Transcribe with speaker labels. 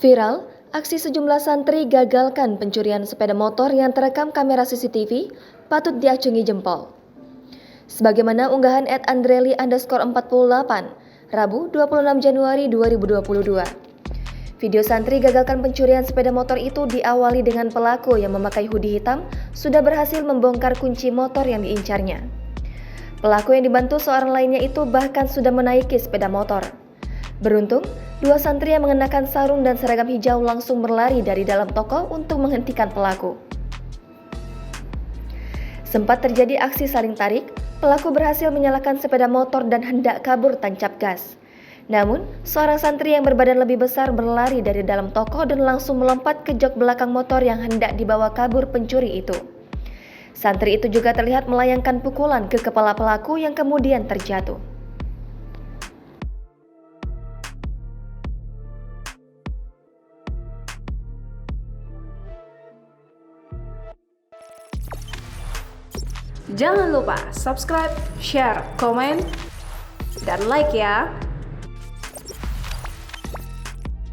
Speaker 1: Viral, aksi sejumlah santri gagalkan pencurian sepeda motor yang terekam kamera CCTV patut diacungi jempol. Sebagaimana unggahan @andreli_48, Rabu 26 Januari 2022. Video santri gagalkan pencurian sepeda motor itu diawali dengan pelaku yang memakai hoodie hitam sudah berhasil membongkar kunci motor yang diincarnya. Pelaku yang dibantu seorang lainnya itu bahkan sudah menaiki sepeda motor. Beruntung, dua santri yang mengenakan sarung dan seragam hijau langsung berlari dari dalam toko untuk menghentikan pelaku. Sempat terjadi aksi saling tarik, pelaku berhasil menyalakan sepeda motor dan hendak kabur tancap gas. Namun, seorang santri yang berbadan lebih besar berlari dari dalam toko dan langsung melompat ke jok belakang motor yang hendak dibawa kabur pencuri itu. Santri itu juga terlihat melayangkan pukulan ke kepala pelaku yang kemudian terjatuh.
Speaker 2: Jangan lupa subscribe, share, komen, dan like ya.